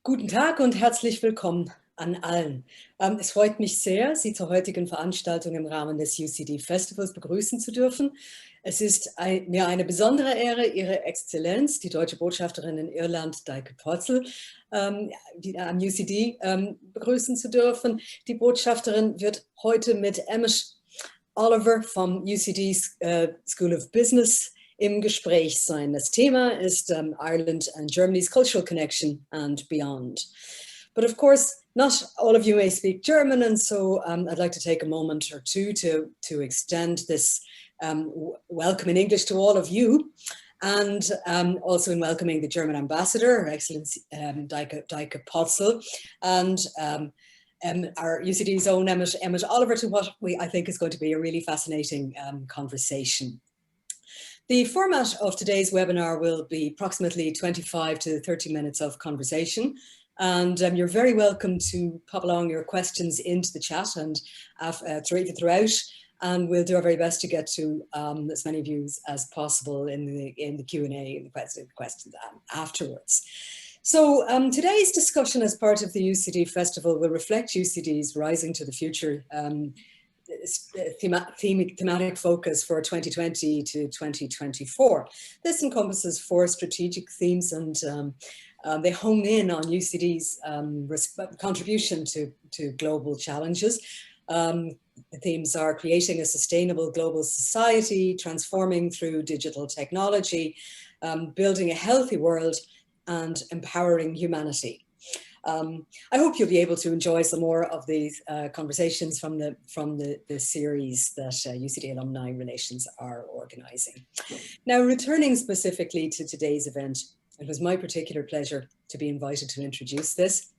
Guten Tag und herzlich willkommen an allen. Es freut mich sehr, Sie zur heutigen Veranstaltung im Rahmen des UCD Festivals begrüßen zu dürfen. Es ist mir eine besondere Ehre, Ihre Exzellenz, die deutsche Botschafterin in Irland, Deike Potzel, am UCD begrüßen zu dürfen. Die Botschafterin wird heute mit Emmet Oliver vom UCD School of Business im Gespräch sein. Das Thema ist Ireland and Germany's cultural connection and beyond. But of course, not all of you may speak German, and so I'd like to take a moment or two to extend this welcome in English to all of you, and also in welcoming the German ambassador, Her Excellency Deike Potzel, and our UCD's own Emmet Oliver, to what I think is going to be a really fascinating conversation. The format of today's webinar will be approximately 25 to 30 minutes of conversation, and you're very welcome to pop along your questions into the chat and throughout, and we'll do our very best to get to as many of you as possible in the Q&A and the questions afterwards. So today's discussion as part of the UCD Festival will reflect UCD's Rising to the Future thematic focus for 2020 to 2024. This encompasses 4 strategic themes, and they hone in on UCD's contribution to global challenges. The themes are creating a sustainable global society, transforming through digital technology, building a healthy world, and empowering humanity. I hope you'll be able to enjoy some more of these conversations from the series that UCD Alumni Relations are organising. Now, returning specifically to today's event, it was my particular pleasure to be invited to introduce this,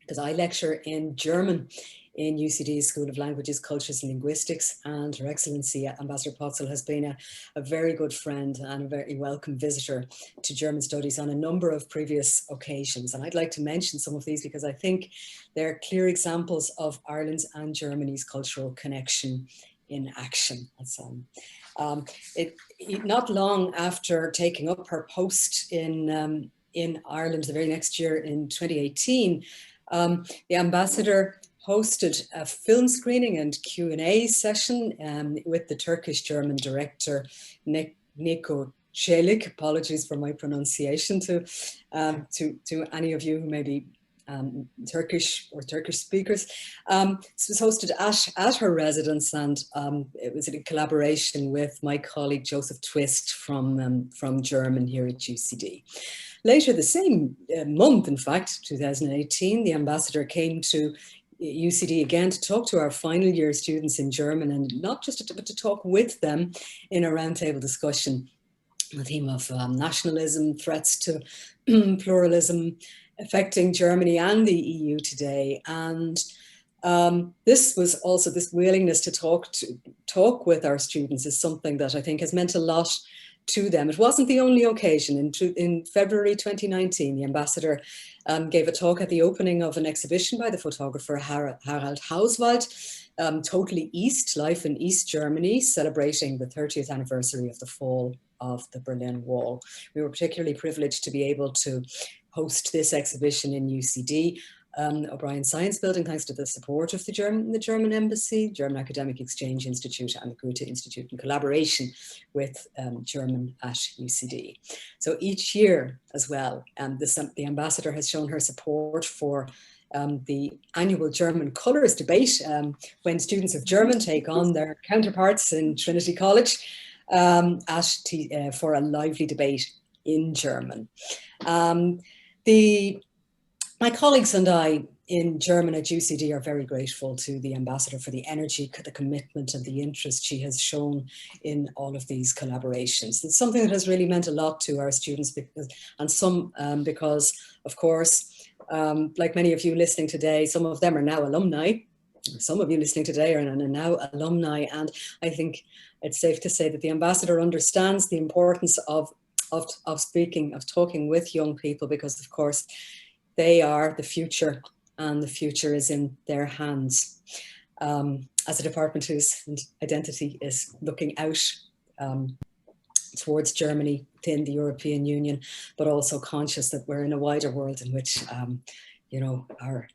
because I lecture in German in UCD's School of Languages, Cultures and Linguistics, and Her Excellency Ambassador Potzel has been a very good friend and a very welcome visitor to German studies on a number of previous occasions. And I'd like to mention some of these because I think they're clear examples of Ireland's and Germany's cultural connection in action. Not long after taking up her post in Ireland the very next year in 2018, the ambassador hosted a film screening and Q&A session with the Turkish-German director Nico Celik. Apologies for my pronunciation to any of you who may be Turkish or Turkish speakers. This was hosted at her residence, and it was in collaboration with my colleague Joseph Twist from German here at UCD. Later the same month, in fact, 2018, the ambassador came to UCD again to talk to our final year students in German, and not just but to talk with them in a roundtable discussion, the theme of nationalism, threats to pluralism affecting Germany and the EU today. And this was also, this willingness to talk with our students is something that I think has meant a lot to them. It wasn't the only occasion. In February 2019, the ambassador gave a talk at the opening of an exhibition by the photographer Harald Hauswald, Totally East, Life in East Germany, celebrating the 30th anniversary of the fall of the Berlin Wall. We were particularly privileged to be able to host this exhibition in UCD, O'Brien Science Building, thanks to the support of the German Embassy, German Academic Exchange Institute, and the Goethe Institute, in collaboration with German at UCD. So each year as well, the ambassador has shown her support for the annual German Colours debate, when students of German take on their counterparts in Trinity College for a lively debate in German. My colleagues and I in German at UCD are very grateful to the ambassador for the energy, the commitment and the interest she has shown in all of these collaborations. It's something that has really meant a lot to our students, because of course, like many of you listening today, some of them are now alumni. Some of you listening today are now alumni, and I think it's safe to say that the ambassador understands the importance of talking with young people, because of course, they are the future, and the future is in their hands. As a department whose identity is looking out towards Germany within the European Union, but also conscious that we're in a wider world in which, you know, our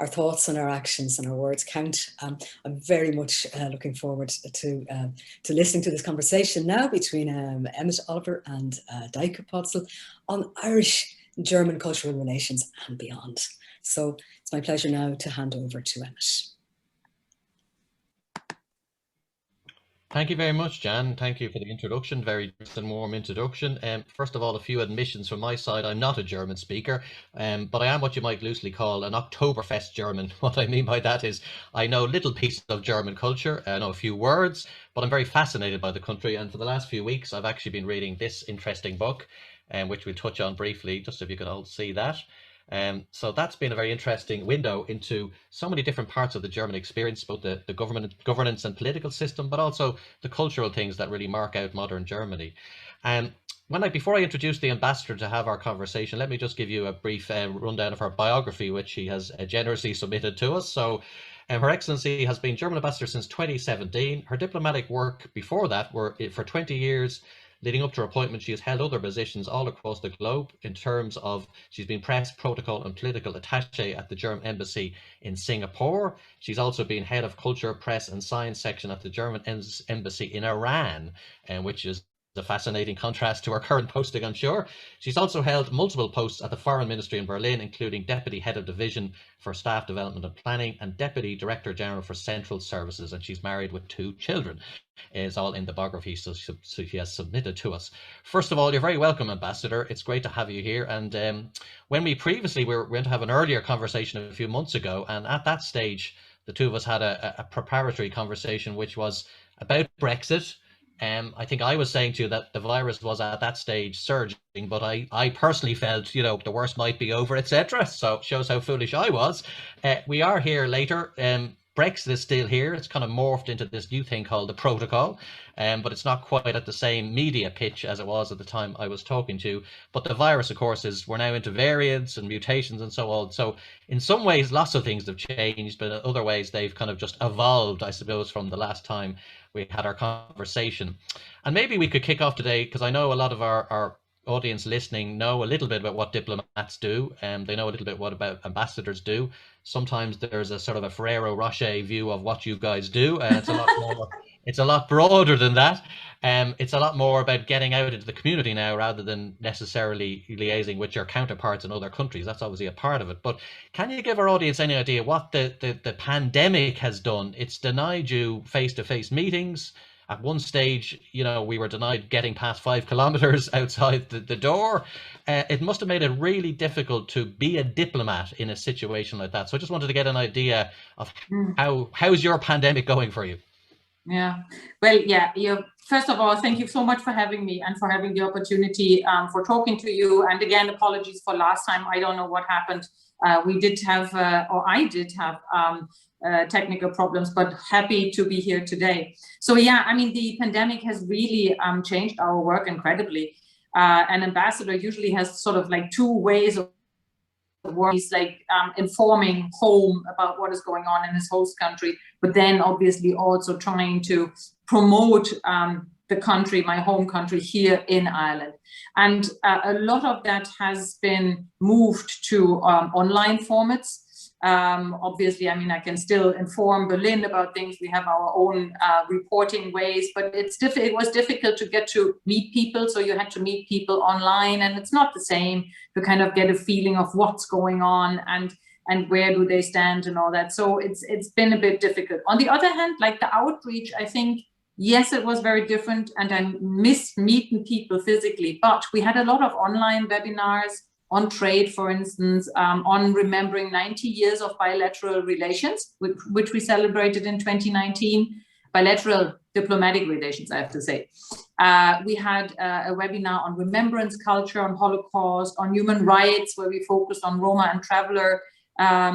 thoughts and our actions and our words count. I'm very much looking forward to listening to this conversation now between Emmet Oliver and Deike Potzel on Irish-German cultural relations and beyond. So it's my pleasure now to hand over to Emmet. Thank you very much, Jan. Thank you for the introduction, very warm introduction. First of all, a few admissions from my side. I'm not a German speaker, but I am what you might loosely call an Oktoberfest German. What I mean by that is I know little pieces of German culture, I know a few words, but I'm very fascinated by the country. And for the last few weeks, I've actually been reading this interesting book, which we'll touch on briefly, just if you could all see that. So that's been a very interesting window into so many different parts of the German experience, both the governance and political system, but also the cultural things that really mark out modern Germany. Before I introduce the ambassador to have our conversation, let me just give you a brief rundown of her biography, which she has generously submitted to us. So Her Excellency has been German ambassador since 2017. Her diplomatic work before that were for 20 years. Leading up to her appointment, she has held other positions all across the globe in terms of she's been press, protocol and political attaché at the German embassy in Singapore. She's also been head of culture, press and science section at the German embassy in Iran, which is a fascinating contrast to her current posting, I'm sure. She's also held multiple posts at the Foreign Ministry in Berlin, including Deputy Head of Division for Staff Development and Planning and Deputy Director General for Central Services, and she's married with 2 children. Is all in the biography, so she has submitted to us. First of all, you're very welcome, Ambassador. It's great to have you here. And when we were going to have an earlier conversation a few months ago, and at that stage, the two of us had a preparatory conversation, which was about Brexit. I think I was saying to you that the virus was at that stage surging, but I personally felt, you know, the worst might be over, etc. So it shows how foolish I was. We are here later. Brexit is still here. It's kind of morphed into this new thing called the protocol, but it's not quite at the same media pitch as it was at the time I was talking to. But the virus, of course, we're now into variants and mutations and so on. So in some ways, lots of things have changed, but in other ways, they've kind of just evolved, I suppose, from the last time we had our conversation. And maybe we could kick off today, because I know a lot of our audience listening know a little bit about what diplomats do, and they know a little bit what about ambassadors do. Sometimes there's a sort of a Ferrero Rocher view of what you guys do, and it's a lot more, it's a lot broader than that. It's a lot more about getting out into the community now rather than necessarily liaising with your counterparts in other countries. That's obviously a part of it. But can you give our audience any idea what the pandemic has done? It's denied you face-to-face meetings. At one stage, you know, we were denied getting past 5 kilometers outside the door. It must have made it really difficult to be a diplomat in a situation like that. So I just wanted to get an idea of how's your pandemic going for you? Yeah, well, yeah. First of all, thank you so much for having me and for having the opportunity for talking to you. And again, apologies for last time. I don't know what happened. We did have, or I did have, technical problems, but happy to be here today. So yeah, I mean, the pandemic has really changed our work incredibly. An ambassador usually has sort of like 2 ways of work. He's like informing home about what is going on in his host country, but then obviously also trying to promote the country, my home country here in Ireland. And a lot of that has been moved to online formats. Obviously, I mean, I can still inform Berlin about things. We have our own reporting ways, but it was difficult to get to meet people. So you had to meet people online, and it's not the same to kind of get a feeling of what's going on and where do they stand and all that. So it's been a bit difficult. On the other hand, like the outreach, I think, yes, it was very different, and I miss meeting people physically, but we had a lot of online webinars on trade, for instance, on remembering 90 years of bilateral relations, which we celebrated in 2019, bilateral diplomatic relations, I have to say. We had a webinar on remembrance culture, on Holocaust, on human rights, where we focused on Roma and traveler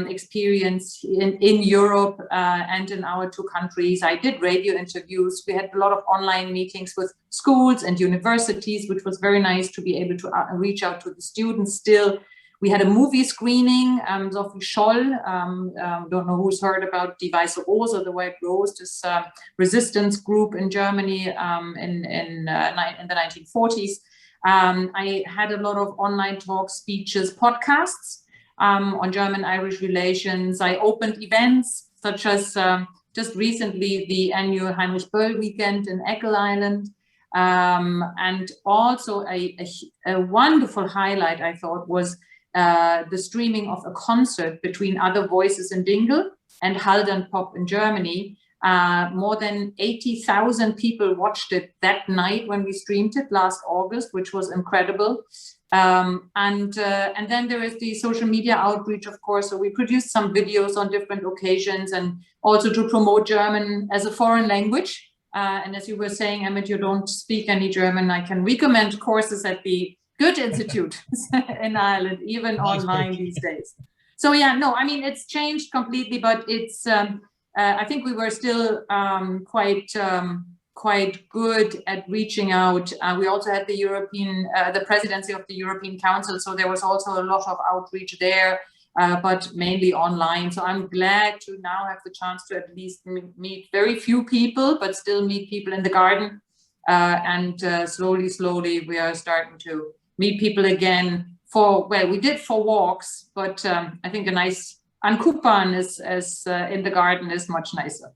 experience in Europe and in our 2 countries. I did radio interviews. We had a lot of online meetings with schools and universities, which was very nice to be able to reach out to the students still. We had a movie screening, Sophie Scholl, don't know who's heard about Die Weiße Rose or the White Rose, this resistance group in Germany in the 1940s. I had a lot of online talks, speeches, podcasts on German-Irish relations. I opened events such as just recently the annual Heinrich Böll weekend in Eckl Island. And also a wonderful highlight, I thought, was the streaming of a concert between Other Voices in Dingle and Haldern Pop in Germany. More than 80,000 people watched it that night when we streamed it last August, which was incredible. And then there is the social media outreach, of course. So we produced some videos on different occasions and also to promote German as a foreign language. And as you were saying, Emmet, you don't speak any German. I can recommend courses at the Goethe Institute in Ireland, even online these days. So yeah, no, I mean, it's changed completely, but it's, I think we were still quite good at reaching out. We also had the presidency of the European Council, so there was also a lot of outreach there, but mainly online. So I'm glad to now have the chance to at least meet very few people, but still meet people in the garden. And slowly we are starting to meet people again we did for walks, but I think a nice Ankupan in the garden is much nicer.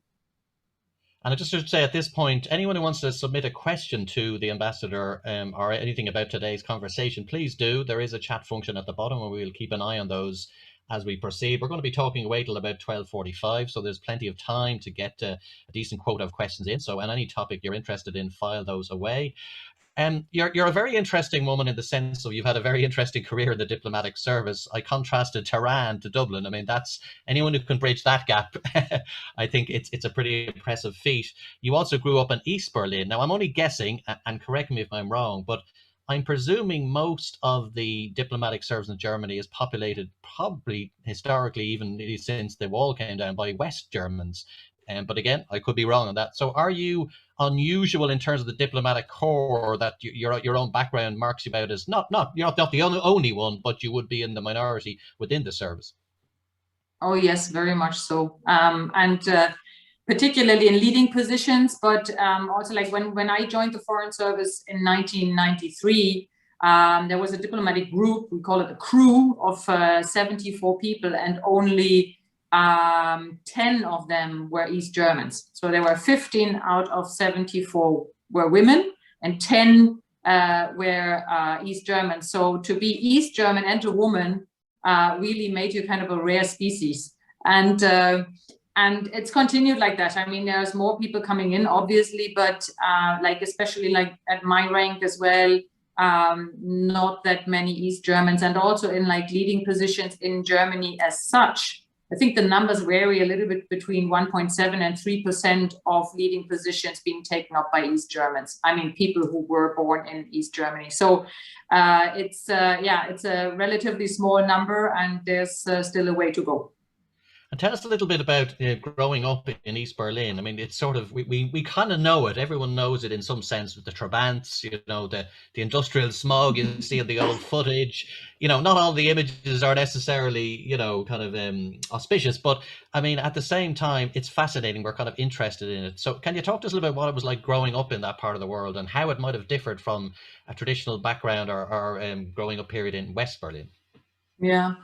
And I just should say at this point, anyone who wants to submit a question to the ambassador or anything about today's conversation, please do. There is a chat function at the bottom and we will keep an eye on those as we proceed. We're going to be talking away till about 12:45, so there's plenty of time to get a decent quota of questions in. So on any topic you're interested in, file those away. You're a very interesting woman in the sense of you've had a very interesting career in the diplomatic service. I contrasted Tehran to Dublin. I mean, that's anyone who can bridge that gap. I think it's a pretty impressive feat. You also grew up in East Berlin. Now, I'm only guessing, and correct me if I'm wrong, but I'm presuming most of the diplomatic service in Germany is populated probably historically, even since the wall came down, by West Germans. But again, I could be wrong on that. So are you unusual in terms of the diplomatic corps, that your own background marks you out as you're not the only one, but you would be in the minority within the service? Oh yes, very much so. And particularly in leading positions, but also like when I joined the Foreign Service in 1993, there was a diplomatic group, we call it a crew of 74 people, and only 10 of them were East Germans. So there were 15 out of 74 were women and 10 were East Germans. So to be East German and a woman really made you kind of a rare species. And it's continued like that. I mean, there's more people coming in, obviously, but like especially like at my rank as well, not that many East Germans, and also in like leading positions in Germany as such. I think the numbers vary a little bit between 1.7 and 3% of leading positions being taken up by East Germans. I mean, people who were born in East Germany. So it's a relatively small number, and there's still a way to go. And tell us a little bit about growing up in East Berlin. I mean, it's sort of, we kind of know it. Everyone knows it in some sense, with the Trabants, you know, the industrial smog you see in the old footage. You know, not all the images are necessarily, you know, kind of auspicious, but I mean, at the same time, it's fascinating. We're kind of interested in it. So can you talk to us a little bit what it was like growing up in that part of the world and how it might have differed from a traditional background or growing up period in West Berlin? Yeah.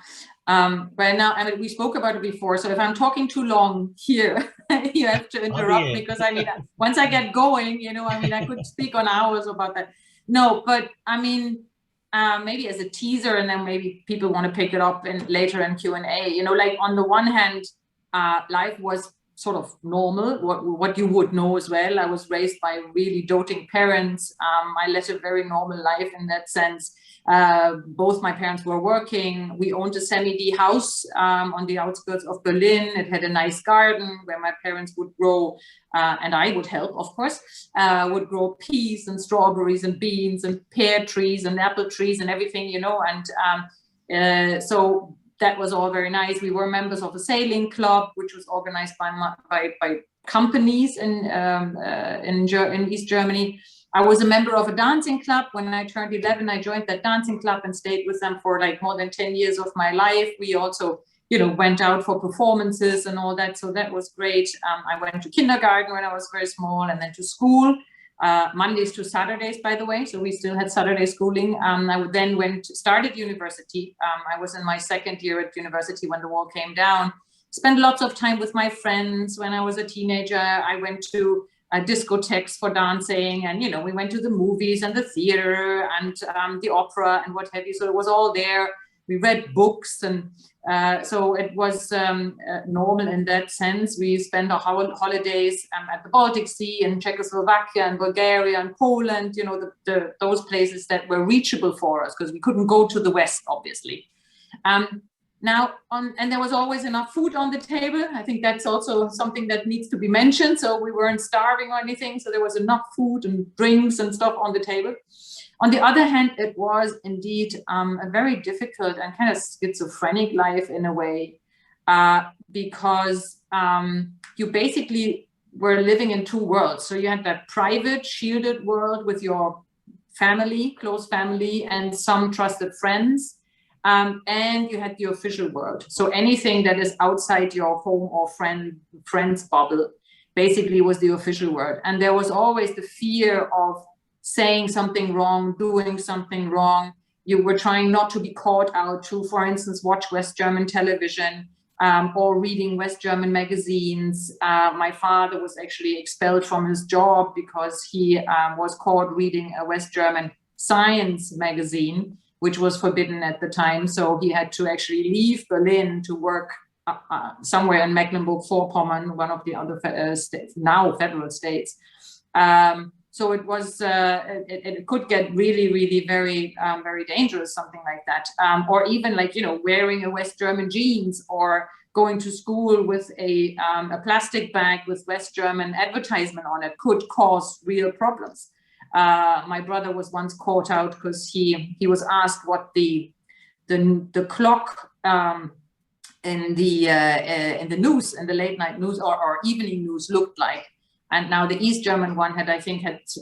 Well, now, I mean, we spoke about it before, so if I'm talking too long here, you have to interrupt me, because I mean, once I get going, you know, I mean, I could speak on hours about that. No, but I mean, maybe as a teaser, and then maybe people want to pick it up later in Q&A. You know, like on the one hand, life was sort of normal, what you would know as well. I was raised by really doting parents. I led a very normal life in that sense. Both my parents were working. We owned a semi-D house on the outskirts of Berlin. It had a nice garden where my parents would grow, and I would help, of course, would grow peas and strawberries and beans and pear trees and apple trees and everything, you know. And so that was all very nice. We were members of a sailing club, which was organized by companies in East Germany. I was a member of a dancing club. When I turned 11, I joined that dancing club and stayed with them for like more than 10 years of my life. We also, you know, went out for performances and all that. So that was great. I went to kindergarten when I was very small, and then to school, Mondays to Saturdays, by the way. So we still had Saturday schooling. I then started university. I was in my second year at university when the wall came down. Spent lots of time with my friends. When I was a teenager, I went to discotheques for dancing, and you know, we went to the movies and the theater and the opera and what have you. So it was all there. We read books, and so it was normal in that sense. We spent our holidays at the Baltic Sea, in Czechoslovakia and Bulgaria and Poland, you know, those places that were reachable for us, because we couldn't go to the West, obviously. And there was always enough food on the table. I think that's also something that needs to be mentioned. So we weren't starving or anything. So there was enough food and drinks and stuff on the table. On the other hand, it was indeed a very difficult and kind of schizophrenic life in a way, because you basically were living in two worlds. So you had that private, shielded world with your family, close family, and some trusted friends. And you had the official world. So anything that is outside your home or friends bubble basically was the official world. And there was always the fear of saying something wrong, doing something wrong. You were trying not to be caught out to, for instance, watch West German television or reading West German magazines. My father was actually expelled from his job because he was caught reading a West German science magazine, which was forbidden at the time. So he had to actually leave Berlin to work somewhere in Mecklenburg-Vorpommern, one of the other now federal states. So it was, it could get really, really very, very dangerous, something like that. Or even like, you know, wearing a West German jeans or going to school with a plastic bag with West German advertisement on it could cause real problems. My brother was once caught out because he was asked what the clock in the news, in the late night news or evening news looked like. And now the East German one had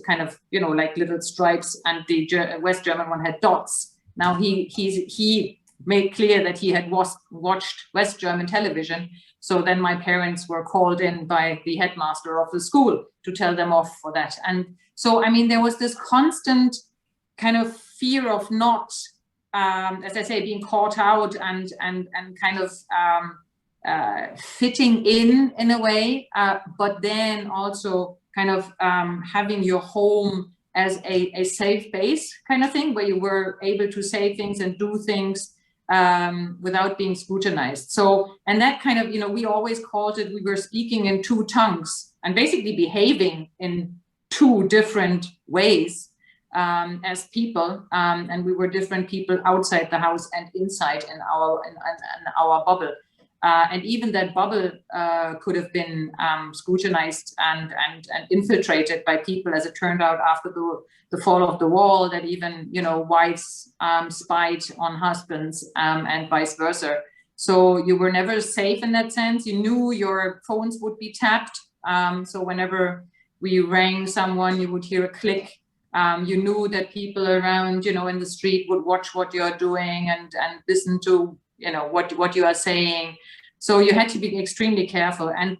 kind of, you know, like little stripes, and the West German one had dots. Now he made clear that he had watched West German television. So then my parents were called in by the headmaster of the school to tell them off for that. And so, I mean, there was this constant kind of fear of not, as I say, being caught out and kind of fitting in a way, but then also kind of having your home as a safe base kind of thing, where you were able to say things and do things without being scrutinized. So, and that kind of, you know, we always called it, we were speaking in two tongues and basically behaving in two different ways as people, and we were different people outside the house and inside in our bubble. And even that bubble could have been scrutinized and infiltrated by people, as it turned out after the fall of the wall, that even, you know, wives spied on husbands and vice versa. So you were never safe in that sense. You knew your phones would be tapped. So whenever we rang someone, you would hear a click. You knew that people around, you know, in the street would watch what you're doing and listen to, you know, what you are saying. So you had to be extremely careful. And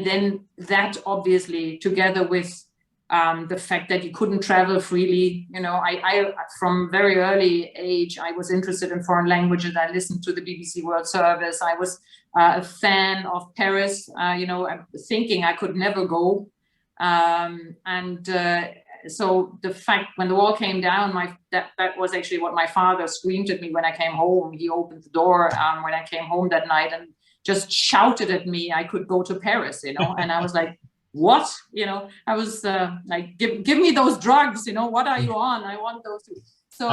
then that obviously, together with the fact that you couldn't travel freely, you know, I from very early age, I was interested in foreign languages. I listened to the BBC World Service. I was a fan of Paris, you know, thinking I could never go. So the fact when the wall came down, that was actually what my father screamed at me when I came home. He opened the door when I came home that night and just shouted at me I could go to Paris, you know, and I was like, what? You know, I was like, give me those drugs, you know, what are you on? I want those too. So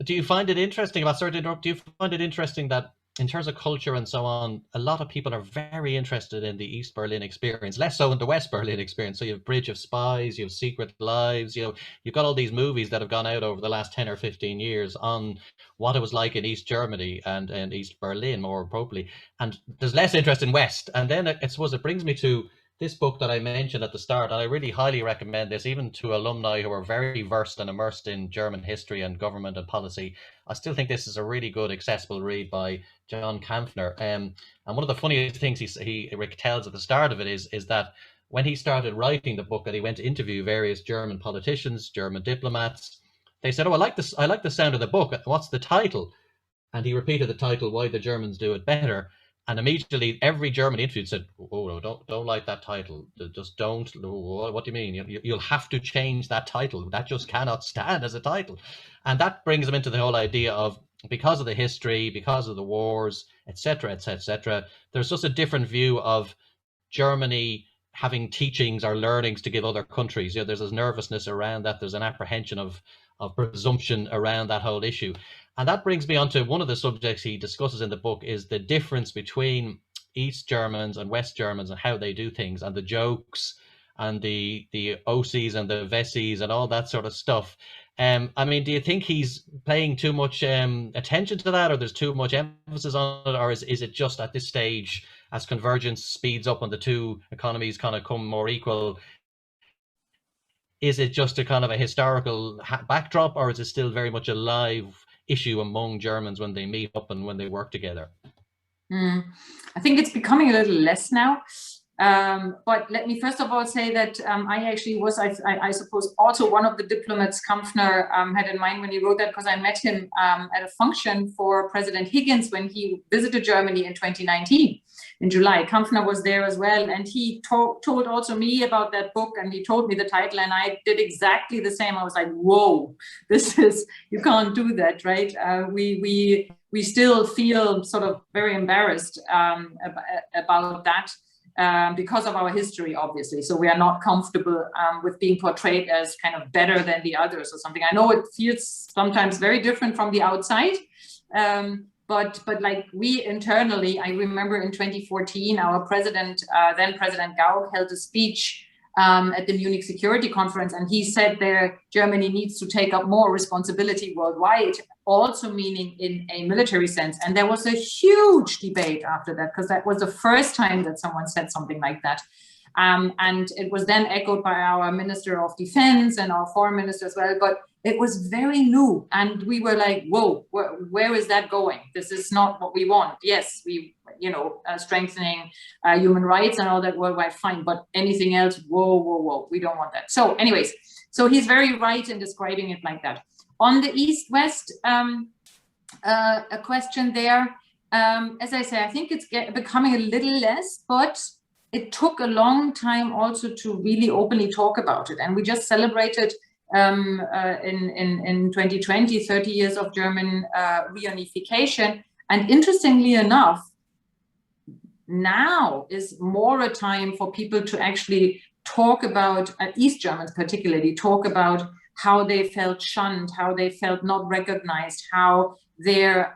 do you find it interesting, do you find it interesting that in terms of culture and so on, a lot of people are very interested in the East Berlin experience, less so in the West Berlin experience. So you have Bridge of Spies, you have Secret Lives, you know, you've got all these movies that have gone out over the last 10 or 15 years on what it was like in East Germany and East Berlin, more appropriately. And there's less interest in West. And then I suppose it brings me to this book that I mentioned at the start, and I really highly recommend this, even to alumni who are very versed and immersed in German history and government and policy. I still think this is a really good, accessible read by John Kampfner. And one of the funniest things he tells at the start of it is that when he started writing the book and he went to interview various German politicians, German diplomats, they said, "Oh, I like the sound of the book. What's the title?" And he repeated the title, "Why the Germans Do It Better." And immediately every German interviewed said, "Oh no, don't like that title. Just don't. What do you mean? You'll have to change that title. That just cannot stand as a title." And that brings them into the whole idea of, because of the history, because of the wars, etc., etc., etc., there's just a different view of Germany having teachings or learnings to give other countries. There's this nervousness around that. There's an apprehension of presumption around that whole issue. And that brings me on to one of the subjects he discusses in the book, is the difference between East Germans and West Germans and how they do things, and the jokes and the OCs and the Wessis and all that sort of stuff. I mean, do you think he's paying too much attention to that, or there's too much emphasis on it, or is it just at this stage, as convergence speeds up and the two economies kind of come more equal, is it just a kind of a historical backdrop, or is it still very much a live issue among Germans when they meet up and when they work together? I think it's becoming a little less now. But let me first of all say that I actually was, I suppose, also one of the diplomats Kampfner had in mind when he wrote that, because I met him at a function for President Higgins when he visited Germany in 2019 in July. Kampfner was there as well, and he told also me about that book, and he told me the title, and I did exactly the same. I was like, whoa, you can't do that, right? We still feel sort of very embarrassed about that. Because of our history, obviously. So we are not comfortable with being portrayed as kind of better than the others or something. I know it feels sometimes very different from the outside, but like we internally, I remember in 2014, our president, then President Gauck, held a speech at the Munich Security Conference, and he said there Germany needs to take up more responsibility worldwide, also meaning in a military sense. And there was a huge debate after that, because that was the first time that someone said something like that. And it was then echoed by our Minister of Defense and our Foreign Minister as well, but it was very new. And we were like, whoa, where is that going? This is not what we want. Yes, we, strengthening human rights and all that worldwide, fine, but anything else, whoa, we don't want that. So anyways, so he's very right in describing it like that. On the East-West, a question there, as I say, I think it's becoming a little less, but it took a long time also to really openly talk about it. And we just celebrated in 2020, 30 years of German reunification. And interestingly enough, now is more a time for people to actually talk about, East Germans particularly, talk about how they felt shunned, how they felt not recognized, how their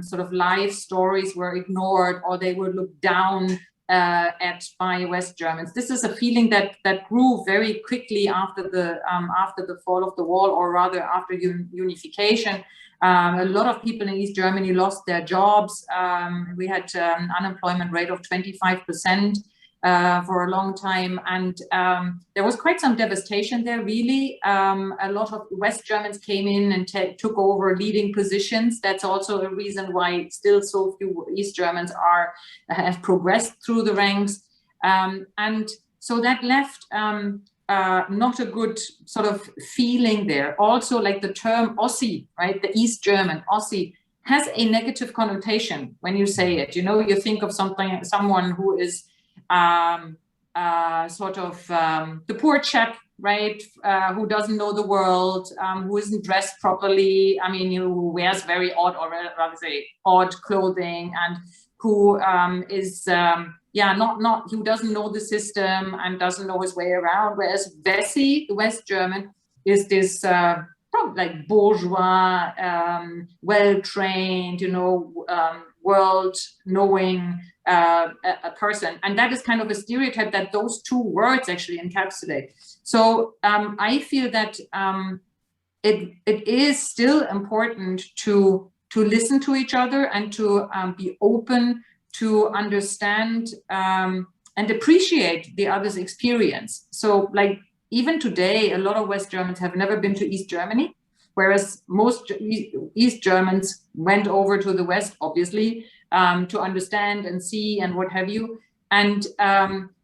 sort of life stories were ignored, or they were looked down at by West Germans. This is a feeling that grew very quickly after the fall of the wall, or rather after unification. A lot of people in East Germany lost their jobs. We had an unemployment rate of 25%. For a long time, and there was quite some devastation there, really. A lot of West Germans came in and took over leading positions. That's also a reason why still so few East Germans have progressed through the ranks, and so that left not a good sort of feeling there. Also, like the term Ossi, right, the East German Ossi, has a negative connotation when you say it. You think of someone who is sort of the poor chap, right, who doesn't know the world, who isn't dressed properly, who wears very odd, or rather say odd clothing, and who is who doesn't know the system and doesn't know his way around. Whereas Wessi, the West German, is this like bourgeois, well-trained, world-knowing a person. And that is kind of a stereotype that those two words actually encapsulate. So I feel that it is still important to listen to each other and to be open to understand and appreciate the other's experience. So like even today, a lot of West Germans have never been to East Germany, whereas most East Germans went over to the West, obviously, to understand and see and what have you. And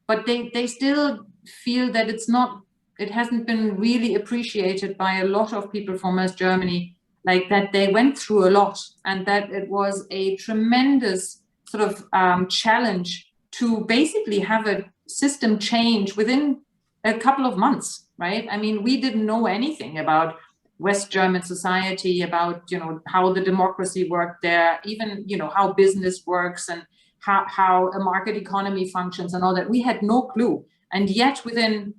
but they still feel that it hasn't been really appreciated by a lot of people from West Germany, like that they went through a lot and that it was a tremendous sort of challenge to basically have a system change within a couple of months, right? I mean, we didn't know anything about West German society, about, you know, how the democracy worked there, even, you know, how business works and how a market economy functions and all that. We had no clue. And yet within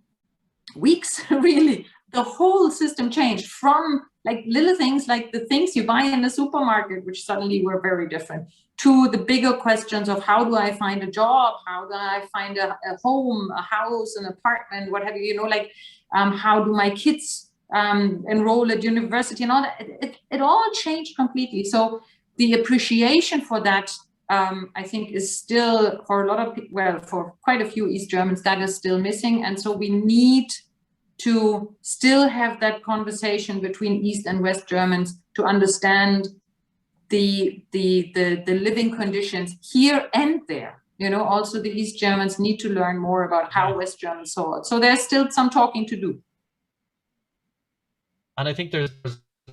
weeks, really, the whole system changed, from like little things like the things you buy in the supermarket, which suddenly were very different, to the bigger questions of how do I find a job, how do I find a home, a house, an apartment, what have you, you know, like how do my kids enroll at university and all that. It all changed completely. So the appreciation for that, I think, is still, for a lot of people, well, for quite a few East Germans, that is still missing. And so we need to still have that conversation between East and West Germans to understand the living conditions here and there. You know, also the East Germans need to learn more about how West Germans saw it. So there's still some talking to do. And I think there's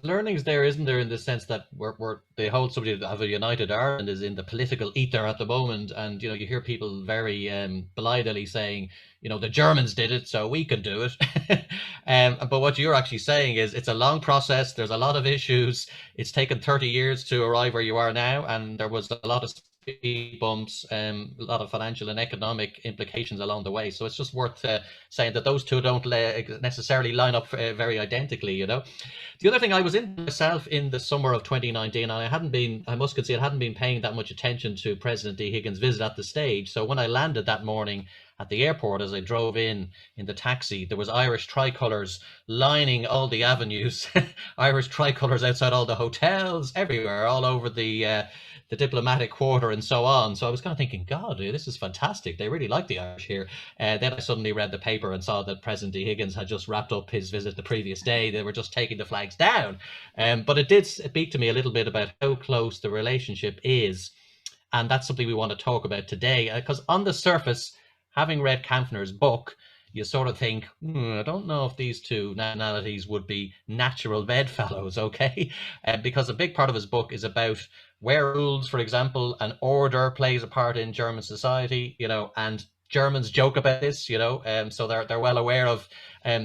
learnings there, isn't there, in the sense that the whole subject of a united Ireland is in the political ether at the moment. And, you know, you hear people very blithely saying, you know, the Germans did it, so we can do it. But what you're actually saying is it's a long process. There's a lot of issues. It's taken 30 years to arrive where you are now. And there was a lot of speed bumps, a lot of financial and economic implications along the way. So it's just worth saying that those two don't necessarily line up very identically, you know. The other thing, I was in myself in the summer of 2019, and I must concede, I hadn't been paying that much attention to President D. Higgins' visit at the stage. So when I landed that morning at the airport, as I drove in the taxi, there was Irish tricolours lining all the avenues, Irish tricolours outside all the hotels, everywhere, all over the diplomatic quarter and so on. So I was kind of thinking, God, this is fantastic. They really like the Irish here. Then I suddenly read the paper and saw that President D. Higgins had just wrapped up his visit the previous day. They were just taking the flags down. But it did speak to me a little bit about how close the relationship is. And that's something we want to talk about today. Because on the surface, having read Kampfner's book, you sort of think, I don't know if these two nationalities would be natural bedfellows, okay? Because a big part of his book is about where rules, for example, and order plays a part in German society, you know, and Germans joke about this, you know, so they're well aware of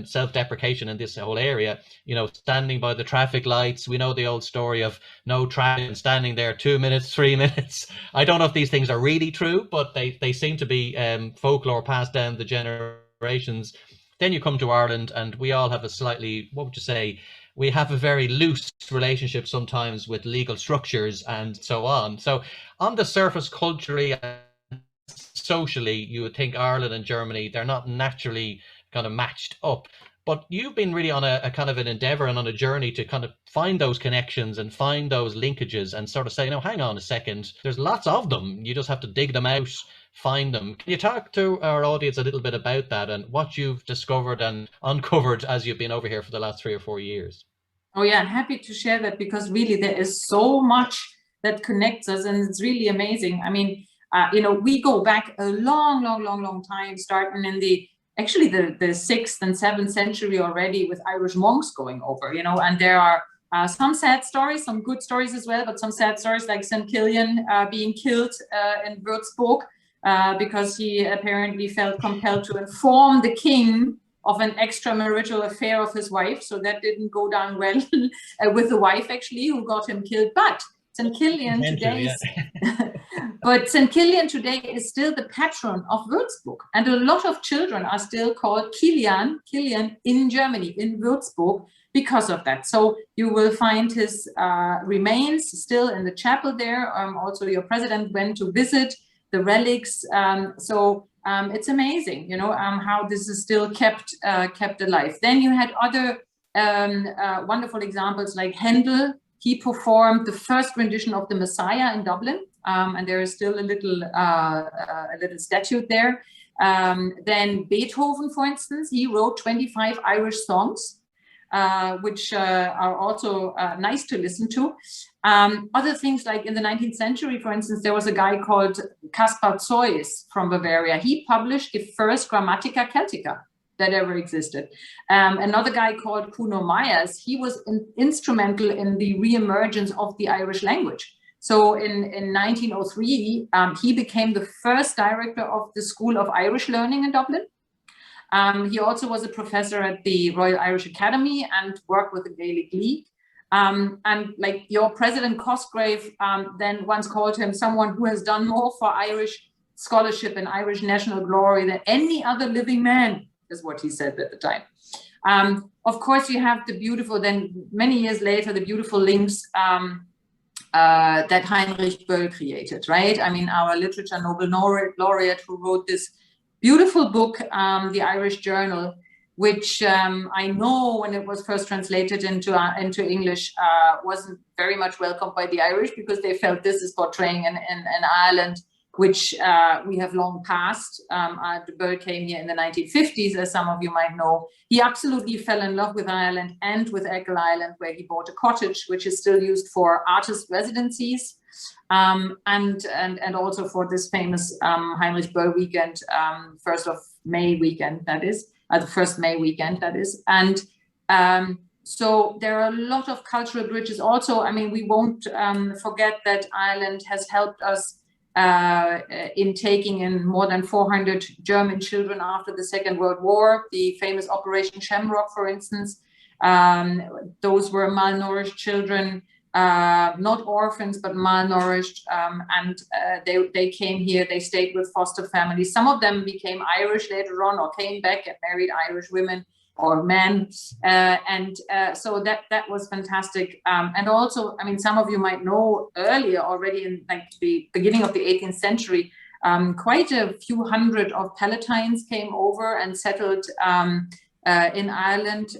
self-deprecation in this whole area, you know, standing by the traffic lights. We know the old story of no traffic and standing there 2 minutes, 3 minutes. I don't know if these things are really true, but they seem to be folklore passed down the generations. Then you come to Ireland and we all have a slightly, what would you say, we have a very loose relationship sometimes with legal structures and so on. So on the surface, culturally and socially, you would think Ireland and Germany, they're not naturally kind of matched up. But you've been really on a kind of an endeavour and on a journey to kind of find those connections and find those linkages and sort of say, no, hang on a second, there's lots of them. You just have to dig them out, find them. Can you talk to our audience a little bit about that and what you've discovered and uncovered as you've been over here for the last 3 or 4 years? Oh yeah, I'm happy to share that, because really there is so much that connects us and it's really amazing. I mean, you know, we go back a long time, starting in the 6th and 7th century already, with Irish monks going over, you know, and there are some sad stories, some good stories as well, but some sad stories like St. Kilian being killed in Würzburg because he apparently felt compelled to inform the king of an extramarital affair of his wife. So that didn't go down well with the wife, actually, who got him killed. But St. Kilian today but St. Kilian today is still the patron of Würzburg. And a lot of children are still called Kilian in Germany, in Würzburg, because of that. So you will find his remains still in the chapel there. Also, your president went to visit the relics. It's amazing, you know, how this is still kept alive. Then you had other wonderful examples like Handel. He performed the first rendition of the Messiah in Dublin, and there is still a little statue there. Then Beethoven, for instance, he wrote 25 Irish songs, which are also nice to listen to. Other things like in the 19th century, for instance, there was a guy called Caspar Zeus from Bavaria. He published the first Grammatica Celtica that ever existed. Another guy called Kuno Myers, he was instrumental in the re-emergence of the Irish language. So in 1903, he became the first director of the School of Irish Learning in Dublin. He also was a professor at the Royal Irish Academy and worked with the Gaelic League. And like your President Cosgrave then once called him someone who has done more for Irish scholarship and Irish national glory than any other living man, is what he said at the time. Of course, you have the beautiful, then many years later, the beautiful links that Heinrich Böll created, right? I mean, our literature Nobel laureate who wrote this beautiful book, The Irish Journal, which I know when it was first translated into English wasn't very much welcomed by the Irish because they felt this is portraying an Ireland which we have long passed. Böll came here in the 1950s, as some of you might know. He absolutely fell in love with Ireland and with Eckle Island, where he bought a cottage, which is still used for artist residencies, and also for this famous Heinrich Böll weekend, 1st of May weekend, that is, the 1st May weekend, that is. And so there are a lot of cultural bridges also. I mean, we won't forget that Ireland has helped us in taking in more than 400 German children after the Second World War, the famous Operation Shamrock, for instance. Those were malnourished children, not orphans, but malnourished, and they came here, they stayed with foster families. Some of them became Irish later on or came back and married Irish women or men, so that was fantastic. And also, I mean, some of you might know earlier already in like the beginning of the 18th century, quite a few hundred of Palatines came over and settled in Ireland.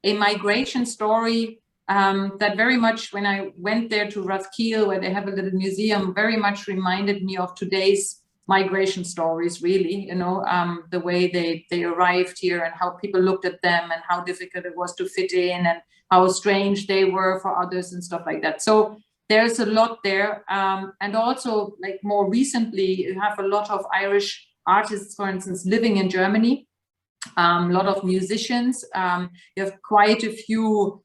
A migration story that very much, when I went there to Rathkeale, where they have a little museum, very much reminded me of today's migration stories, really, you know, the way they arrived here and how people looked at them and how difficult it was to fit in and how strange they were for others and stuff like that. So there's a lot there. And also, like more recently, you have a lot of Irish artists, for instance, living in Germany. A lot of musicians. You have quite a few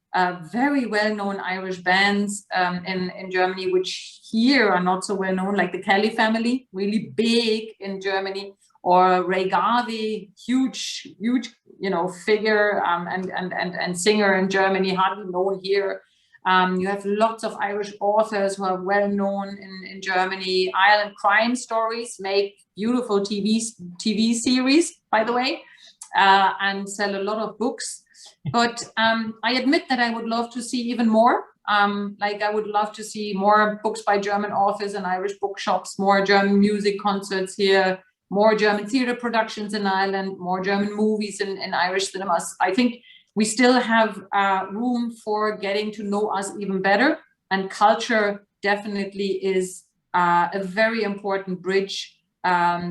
very well-known Irish bands in Germany, which here are not so well-known, like the Kelly family, really big in Germany, or Ray Garvey, huge, you know, figure and singer in Germany, hardly known here. You have lots of Irish authors who are well-known in Germany. Ireland Crime Stories make beautiful TV series, by the way. And sell a lot of books, but I admit that I would love to see even more. Like I would love to see more books by German authors in Irish bookshops, more German music concerts here, more German theatre productions in Ireland, more German movies in Irish cinemas. I think we still have room for getting to know us even better, and culture definitely is a very important bridge.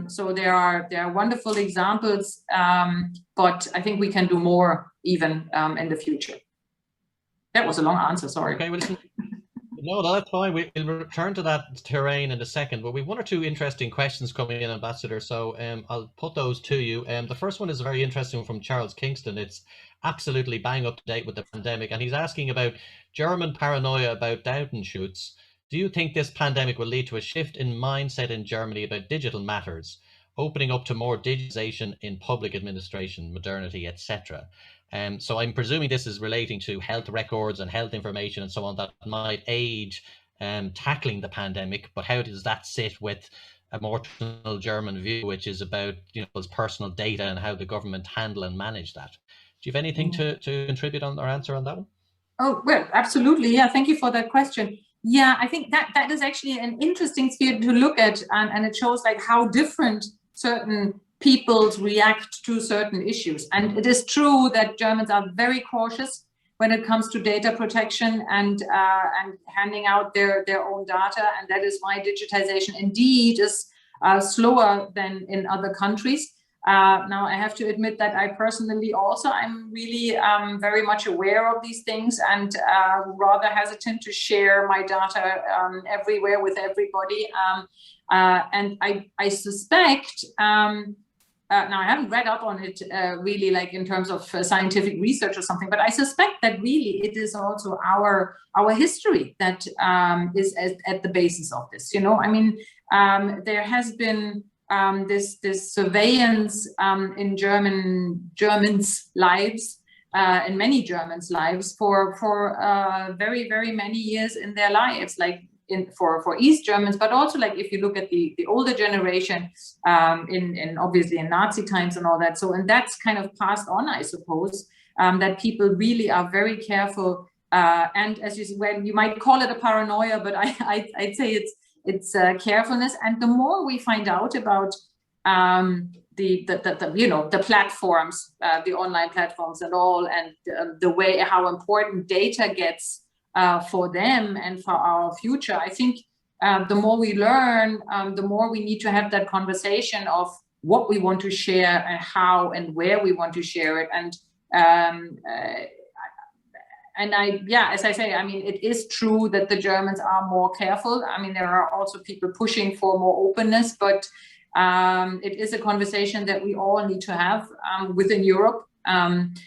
So there are wonderful examples, but I think we can do more even in the future. That was a long answer, sorry. Okay, well, listen, no, that's fine. We'll return to that terrain in a second, but we have one or two interesting questions coming in, Ambassador, so I'll put those to you. The first one is a very interesting one from Charles Kingston. It's absolutely bang up to date with the pandemic, and he's asking about German paranoia about Downton shoots. Do you think this pandemic will lead to a shift in mindset in Germany about digital matters, opening up to more digitization in public administration, modernity, etc.? So I'm presuming this is relating to health records and health information and so on that might aid tackling the pandemic. But how does that sit with a more traditional German view, which is about, you know, personal data and how the government handle and manage that? Do you have anything to contribute on or answer on that one? Oh, well, absolutely. Yeah, thank you for that question. Yeah, I think that is actually an interesting sphere to look at, and it shows like how different certain peoples react to certain issues. And it is true that Germans are very cautious when it comes to data protection and handing out their own data, and that is why digitization indeed is slower than in other countries. Now, I have to admit that I personally also, I'm really very much aware of these things, and rather hesitant to share my data everywhere with everybody. And I suspect, now I haven't read up on it really, like in terms of scientific research or something, but I suspect that really it is also our history that is at the basis of this. You know, I mean, there has been this surveillance in Germans' lives, in many Germans' lives for very, very many years in their lives, like for East Germans, but also like if you look at the older generation, in obviously in Nazi times and all that. So, and that's kind of passed on, I suppose, that people really are very careful. And as you said, well, you might call it a paranoia, but I'd say it's carefulness. And the more we find out about the you know, the platforms, the online platforms and all, and the way how important data gets for them and for our future, I think the more we learn, the more we need to have that conversation of what we want to share and how and where we want to share it. And yeah, as I say, I mean, it is true that the Germans are more careful. I mean, there are also people pushing for more openness, but it is a conversation that we all need to have within Europe and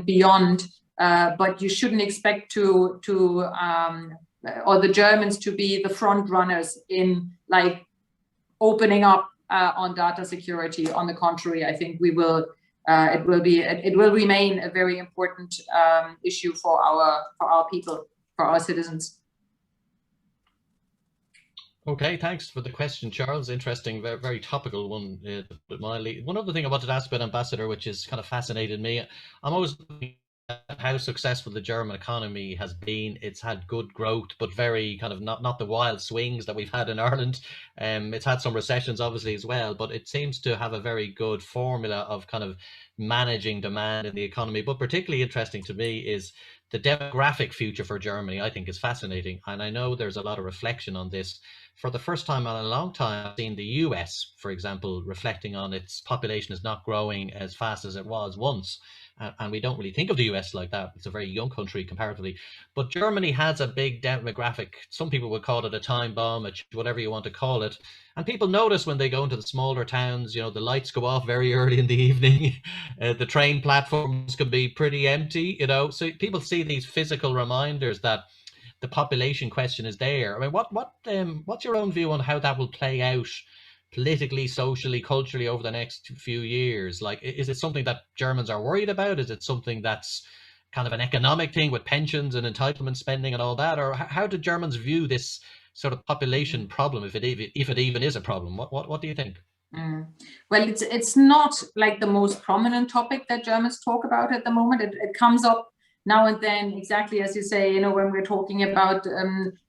beyond. But you shouldn't expect or the Germans to be the front runners in like opening up on data security. On the contrary, I think we will. It will remain a very important issue for our people, for our citizens. Okay, thanks for the question, Charles. Interesting, very, very topical one. One other thing I wanted to ask about, Ambassador, which has kind of fascinated me, I'm always looking at how successful the German economy has been. It's had good growth, but very kind of not the wild swings that we've had in Ireland. It's had some recessions, obviously, as well, but it seems to have a very good formula of kind of managing demand in the economy. But particularly interesting to me is the demographic future for Germany. I think is fascinating, and I know there's a lot of reflection on this. For the first time in a long time, I've seen the US, for example, reflecting on its population is not growing as fast as it was once. And we don't really think of the US like that. It's a very young country comparatively. But Germany has a big demographic, some people would call it a time bomb, whatever you want to call it. And people notice when they go into the smaller towns, you know, the lights go off very early in the evening. The train platforms can be pretty empty, you know. So people see these physical reminders that the population question is there. I mean, what's your own view on how that will play out politically, socially, culturally over the next few years? Like, is it something that Germans are worried about? Is it something that's kind of an economic thing with pensions and entitlement spending and all that? Or how do Germans view this sort of population problem, if it even is a problem? What do you think? Well, it's not like the most prominent topic that Germans talk about at the moment. It comes up now and then, exactly as you say, you know, when we're talking about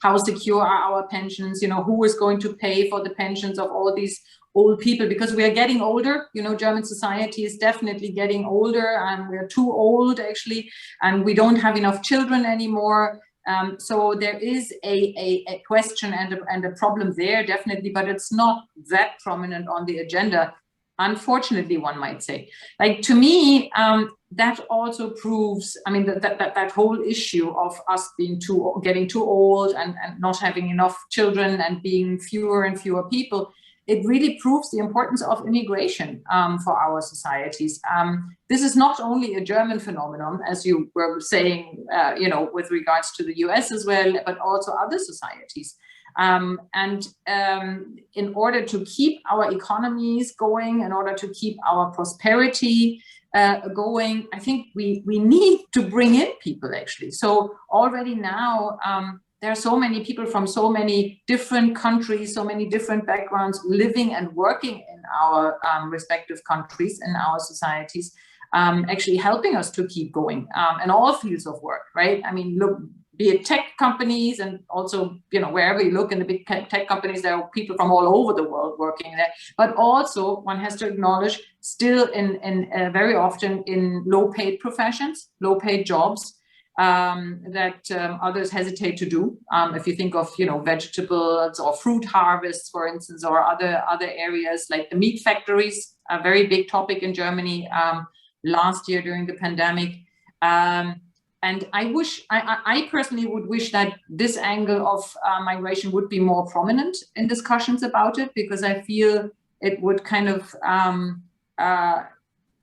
how secure are our pensions, you know, who is going to pay for the pensions of all these old people, because we are getting older. You know, German society is definitely getting older, and we're too old actually, and we don't have enough children anymore. So there is a question and a problem there, definitely, but it's not that prominent on the agenda. Unfortunately, one might say. Like, to me, that also proves, I mean, that whole issue of us getting too old and not having enough children and being fewer and fewer people, it really proves the importance of immigration for our societies. This is not only a German phenomenon, as you were saying, you know, with regards to the US as well, but also other societies. In order to keep our economies going, in order to keep our prosperity going, I think we need to bring in people, actually. So already now, there are so many people from so many different countries, so many different backgrounds living and working in our respective countries, in our societies, actually helping us to keep going in all fields of work, right? I mean, look, be it tech companies, and also, you know, wherever you look in the big tech companies, there are people from all over the world working there. But also, one has to acknowledge, still in very often in low-paid professions, low-paid jobs, that others hesitate to do. If you think of, vegetables or fruit harvests, for instance, or other areas like the meat factories, a very big topic in Germany last year during the pandemic. And I personally would wish that this angle of migration would be more prominent in discussions about it, because I feel it would kind of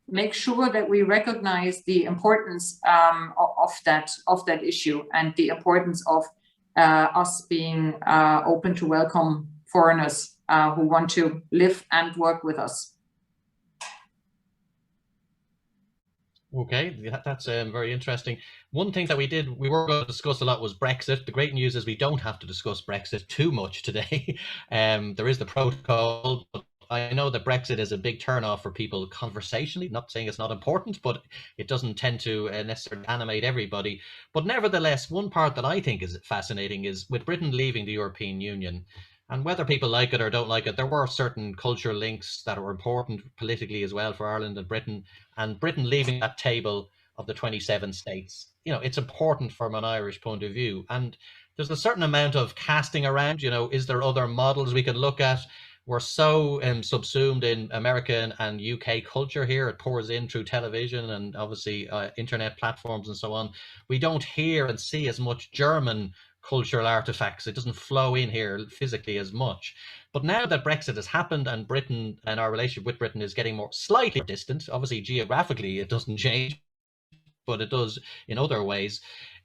make sure that we recognize the importance of that issue, and the importance of us being open to welcome foreigners who want to live and work with us. Okay, that's very interesting. One thing that we were going to discuss a lot was Brexit. The great news is we don't have to discuss Brexit too much today. There is the protocol, but I know that Brexit is a big turnoff for people conversationally. Not saying it's not important, but it doesn't tend to necessarily animate everybody. But nevertheless, one part that I think is fascinating is with Britain leaving the European Union, and whether people like it or don't like it, there were certain cultural links that were important politically as well for Ireland and Britain leaving that table of the 27 states. It's important from an Irish point of view. And there's a certain amount of casting around, is there other models we could look at? We're so subsumed in American and UK culture here. It pours in through television and obviously internet platforms and so on. We don't hear and see as much German cultural artifacts. It doesn't flow in here physically as much. But now that Brexit has happened and Britain and our relationship with Britain is getting more slightly distant, obviously geographically it doesn't change, but it does in other ways.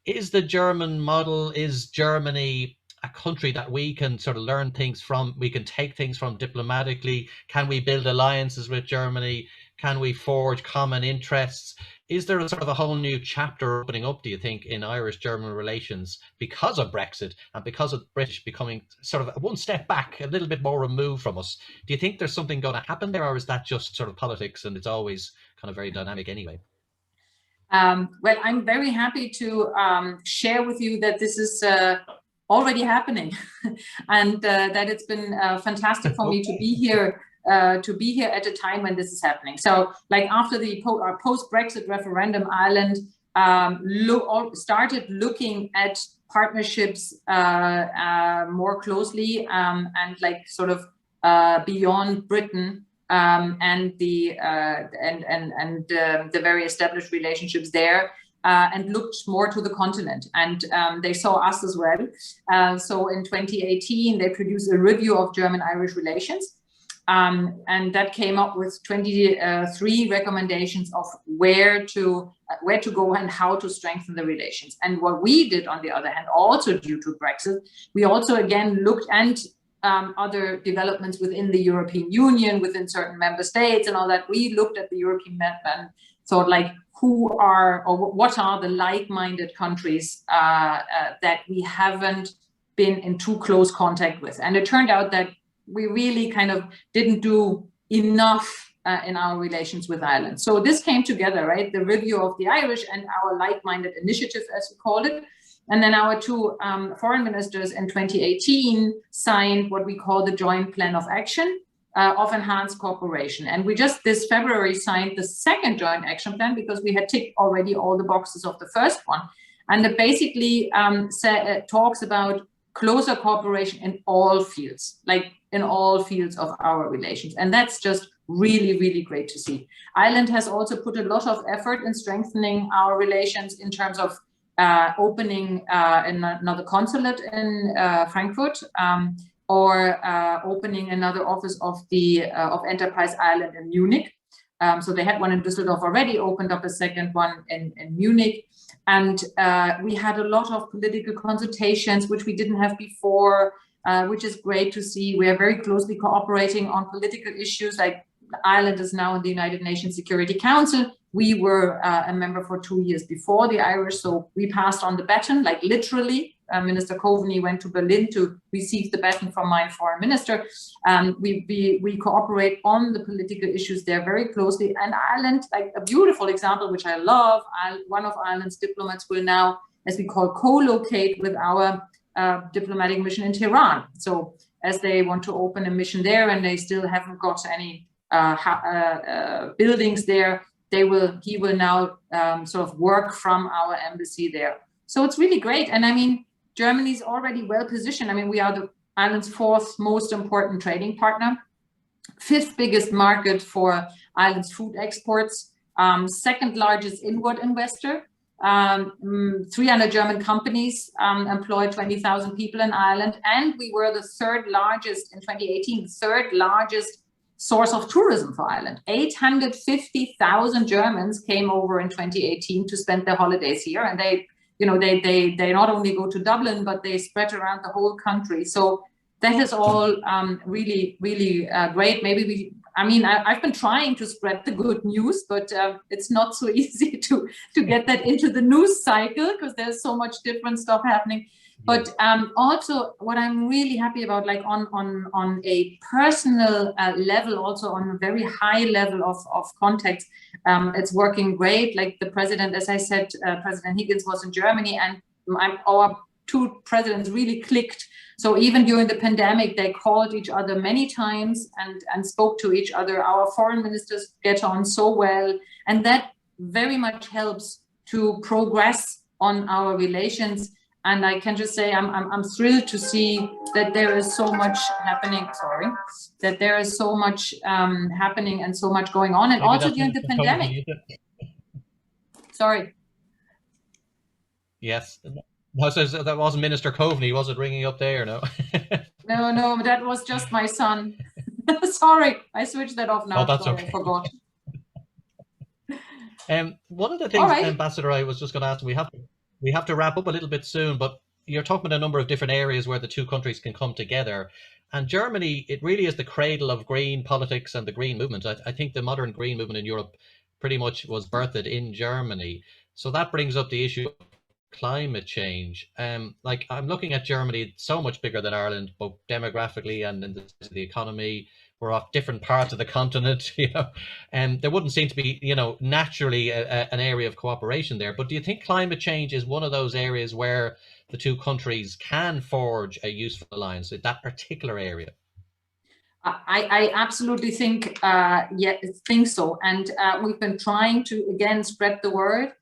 Is the German model, is Germany a country that we can sort of learn things from, we can take things from diplomatically? Can we build alliances with Germany? Can we forge common interests? Is there a sort of a whole new chapter opening up, do you think, in Irish-German relations because of Brexit and because of British becoming sort of one step back, a little bit more removed from us? Do you think there's something going to happen there, or is that just sort of politics and it's always kind of very dynamic anyway? Well, I'm very happy to share with you that this is already happening and that it's been fantastic for me to be here at a time when this is happening. So like after the post-Brexit referendum, Ireland started looking at partnerships more closely and like sort of beyond Britain and the very established relationships there. And looked more to the continent, and they saw us as well. So in 2018, they produced a review of German-Irish relations, and that came up with 23 recommendations of where to go and how to strengthen the relations. And what we did, on the other hand, also due to Brexit, we also again looked at other developments within the European Union, within certain member states, and all that. We looked at the European map and thought, like, who are or what are the like-minded countries that we haven't been in too close contact with? And it turned out that we really kind of didn't do enough in our relations with Ireland. So this came together, right? The review of the Irish and our like-minded initiative, as we called it. And then our two foreign ministers in 2018 signed what we call the Joint Plan of Action of Enhanced Cooperation. And we just this February signed the second Joint Action Plan, because we had ticked already all the boxes of the first one. And it basically talks about closer cooperation in all fields, like in all fields of our relations. And that's just really, really great to see. Ireland has also put a lot of effort in strengthening our relations in terms of opening another consulate in Frankfurt, or opening another office of Enterprise Ireland in Munich. So they had one in Düsseldorf already, opened up a second one in Munich. And we had a lot of political consultations, which we didn't have before, which is great to see. We are very closely cooperating on political issues, like Ireland is now in the United Nations Security Council. We were a member for 2 years before the Irish, so we passed on the baton, like literally. Minister Coveney went to Berlin to receive the baton from my foreign minister. We cooperate on the political issues there very closely. And Ireland, like a beautiful example, which I love, one of Ireland's diplomats will now, as we call, co-locate with our diplomatic mission in Tehran. So as they want to open a mission there and they still haven't got any buildings there, he will now sort of work from our embassy there. So it's really great. And I mean, Germany's already well positioned. I mean, we are the island's 4th most important trading partner, 5th biggest market for Ireland's food exports, 2nd largest inward investor. 300 German companies employ 20,000 people in Ireland, and we were the 3rd largest in 2018, the 3rd largest source of tourism for Ireland. 850,000 Germans came over in 2018 to spend their holidays here, and they not only go to Dublin, but they spread around the whole country. So that is all really, really great. Maybe I've been trying to spread the good news, but it's not so easy to get that into the news cycle because there's so much different stuff happening. But also what I'm really happy about, like on a personal level, also on a very high level of contact, it's working great. Like the president, as I said, President Higgins was in Germany, and our 2 presidents really clicked. So even during the pandemic, they called each other many times and spoke to each other. Our foreign ministers get on so well, and that very much helps to progress on our relations. And I can just say I'm thrilled to see that there is so much happening. Sorry, that there is so much happening and so much going on, and maybe also during the pandemic. Sorry. Yes. No, so that wasn't Minister Coveney, was it, ringing up there? No. No, that was just my son. Sorry, I switched that off now. Oh, that's sorry, okay. I forgot. One of the things, right, Ambassador, I was just going to ask, we have to wrap up a little bit soon, but you're talking about a number of different areas where the 2 countries can come together. And Germany, it really is the cradle of green politics and the green movement. I think the modern green movement in Europe pretty much was birthed in Germany. So that brings up the issue of climate change. Like I'm looking at Germany, it's so much bigger than Ireland, both demographically and in the economy. We're off different parts of the continent, and there wouldn't seem to be, naturally an area of cooperation there. But do you think climate change is one of those areas where the 2 countries can forge a useful alliance in that particular area? I absolutely think so. And we've been trying to, again, spread the word.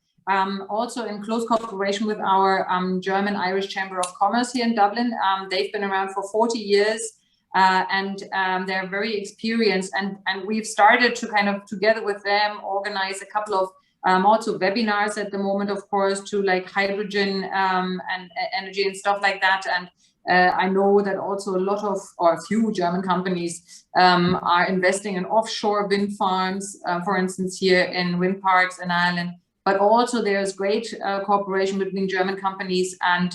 Also in close cooperation with our German-Irish Chamber of Commerce here in Dublin. They've been around for 40 years and they're very experienced. And we've started to kind of, together with them, organize a couple of also webinars at the moment, of course, to like hydrogen and energy and stuff like that. And I know that also a few German companies are investing in offshore wind farms, for instance, here in wind parks in Ireland. But also there's great cooperation between German companies and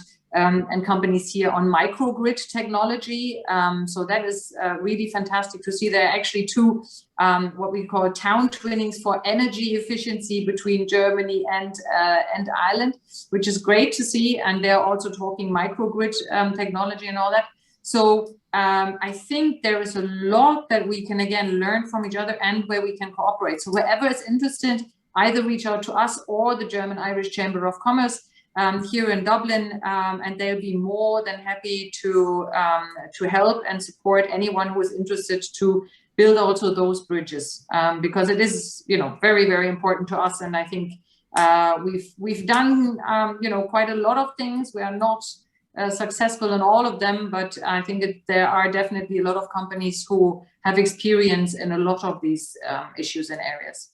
companies here on microgrid technology. So that is really fantastic to see. There are actually 2 what we call town twinnings for energy efficiency between Germany and Ireland, which is great to see. And they're also talking microgrid technology and all that. So I think there is a lot that we can, again, learn from each other and where we can cooperate. So whoever is interested, either reach out to us or the German-Irish Chamber of Commerce here in Dublin, and they'll be more than happy to help and support anyone who is interested to build also those bridges, because it is, very, very important to us. And I think we've done, quite a lot of things. We are not successful in all of them, but I think there are definitely a lot of companies who have experience in a lot of these issues and areas.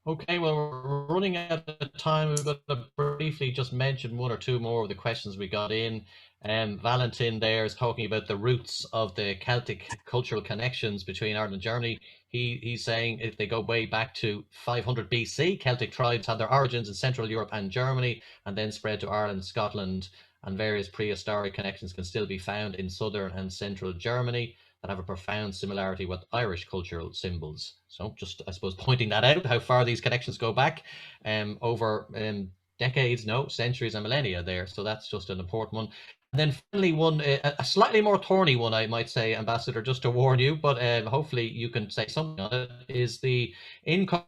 Okay, well, we're running out of time. We're going to briefly just mention 1 or 2 more of the questions we got in. Valentin there is talking about the roots of the Celtic cultural connections between Ireland and Germany. He's saying if they go way back to 500 BC, Celtic tribes had their origins in Central Europe and Germany, and then spread to Ireland, Scotland, and various prehistoric connections can still be found in southern and central Germany that have a profound similarity with Irish cultural symbols. So just, I suppose, pointing that out, how far these connections go back over decades, no, centuries and millennia there. So that's just an important one. And then finally, one, a slightly more thorny one, I might say, Ambassador, just to warn you, but hopefully you can say something on it, is the incoming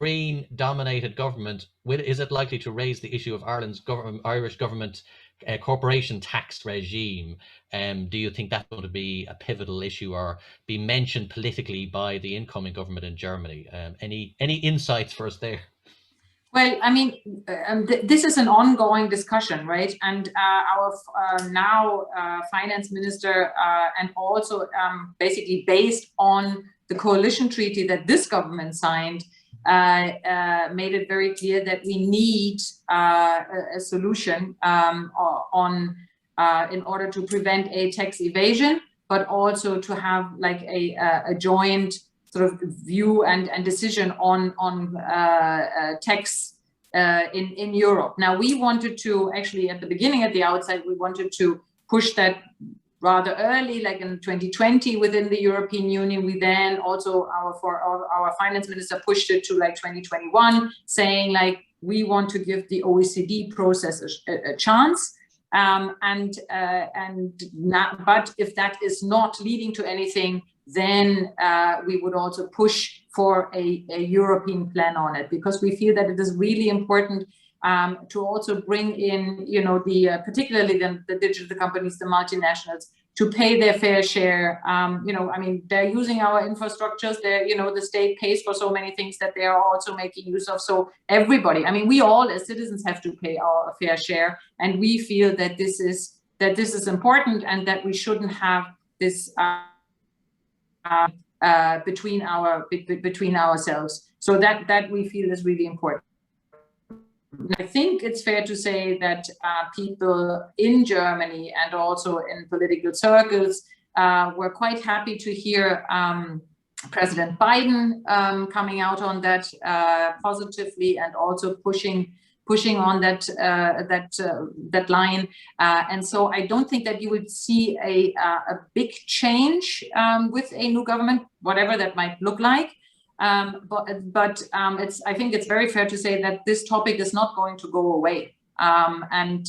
Green-dominated government. Is it likely to raise the issue of Irish government corporation tax regime, do you think that's going to be a pivotal issue or be mentioned politically by the incoming government in Germany? Any insights for us there? Well, I mean, this is an ongoing discussion, right? And our now finance minister, and also basically based on the coalition treaty that this government signed, made it very clear that we need a solution in order to prevent a tax evasion, but also to have like a joint sort of view and decision on tax in Europe. Now, we wanted to actually at the beginning, at the outset, we wanted to push that rather early, like in 2020 within the European Union. We then also our finance minister pushed it to like 2021, saying like we want to give the OECD process a chance. But if that is not leading to anything, then we would also push for a European plan on it, because we feel that it is really important to also bring in, you know, particularly the digital companies, the multinationals, to pay their fair share. You know, I mean, they're using our infrastructures. You know, the state pays for so many things that they are also making use of. So everybody, I mean, we all as citizens have to pay our fair share, and we feel that this is important, and that we shouldn't have this between ourselves. So that we feel is really important. I think it's fair to say that people in Germany and also in political circles were quite happy to hear President Biden coming out on that positively, and also pushing on that line. And so I don't think that you would see a big change with a new government, whatever that might look like. But I think it's very fair to say that this topic is not going to go away. And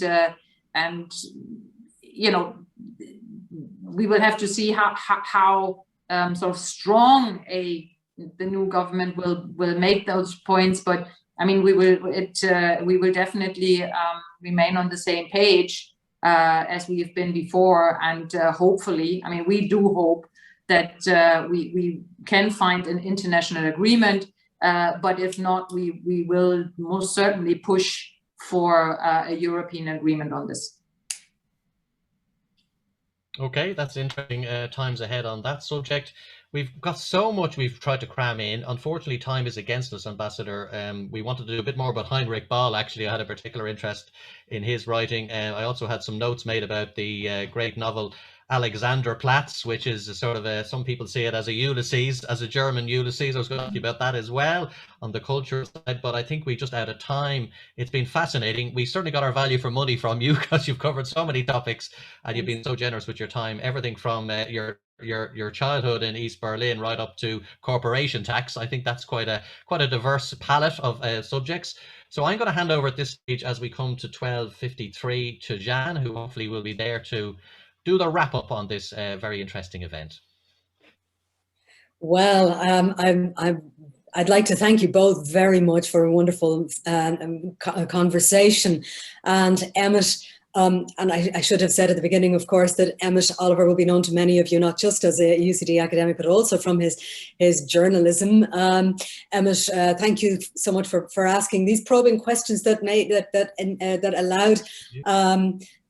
you know, we will have to see how sort of strong the new government will make those points. But I mean, we will definitely remain on the same page as we have been before, and hopefully, I mean, we do hope that we can find an international agreement, but if not, we will most certainly push for a European agreement on this. Okay, that's interesting times ahead on that subject. We've got so much we've tried to cram in. Unfortunately, time is against us, Ambassador. We wanted to do a bit more about Heinrich Ball. Actually, I had a particular interest in his writing. I also had some notes made about the great novel Alexanderplatz, which is a sort of some people see it as a Ulysses, as a German Ulysses. I was going to talk to you about that as well on the culture side, but I think we just out of time. It's been fascinating. We certainly got our value for money from you, because you've covered so many topics and you've been so generous with your time. Everything from your childhood in East Berlin right up to corporation tax. I think that's quite a diverse palette of subjects. So I'm going to hand over at this stage, as we come to 12:53, to Jan, who hopefully will be there to do the wrap up on this very interesting event. Well, I'd like to thank you both very much for a wonderful conversation. And Emmet, and I should have said at the beginning, of course, that Emmet Oliver will be known to many of you, not just as a UCD academic, but also from his journalism. Emmet, thank you so much for asking these probing questions that allowed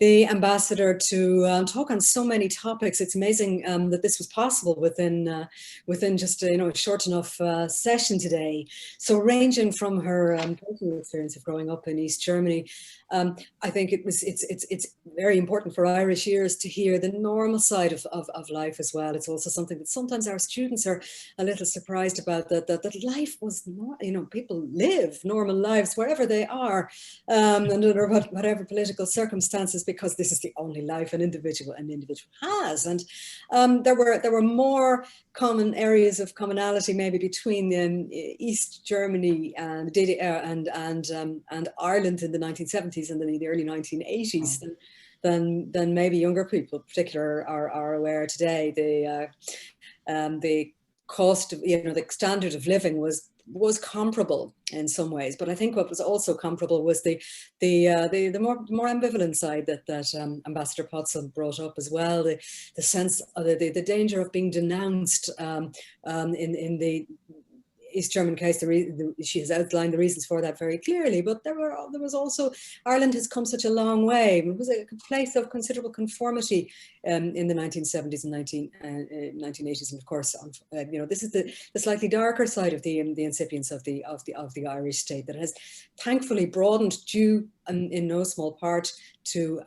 the ambassador to talk on so many topics. It's amazing that this was possible within just a short enough session today. So ranging from her personal experience of growing up in East Germany, I think it's very important for Irish ears to hear the normal side of life as well. It's also something that sometimes our students are a little surprised about, that life was not, people live normal lives wherever they are, and under whatever political circumstances, because this is the only life an individual has. And there were more common areas of commonality maybe between East Germany and Ireland in the 1970s and then in the early 1980s than maybe younger people, particularly, are aware today. The cost of, the standard of living was comparable in some ways, but I think what was also comparable was the more ambivalent side that Ambassador Potzel brought up as well. The sense of the danger of being denounced in the East German case. She has outlined the reasons for that very clearly, but there was also, Ireland has come such a long way. It was a place of considerable conformity in the 1970s and 1980s, and of course, this is the slightly darker side of the incipience of the Irish state that has thankfully broadened, due in no small part to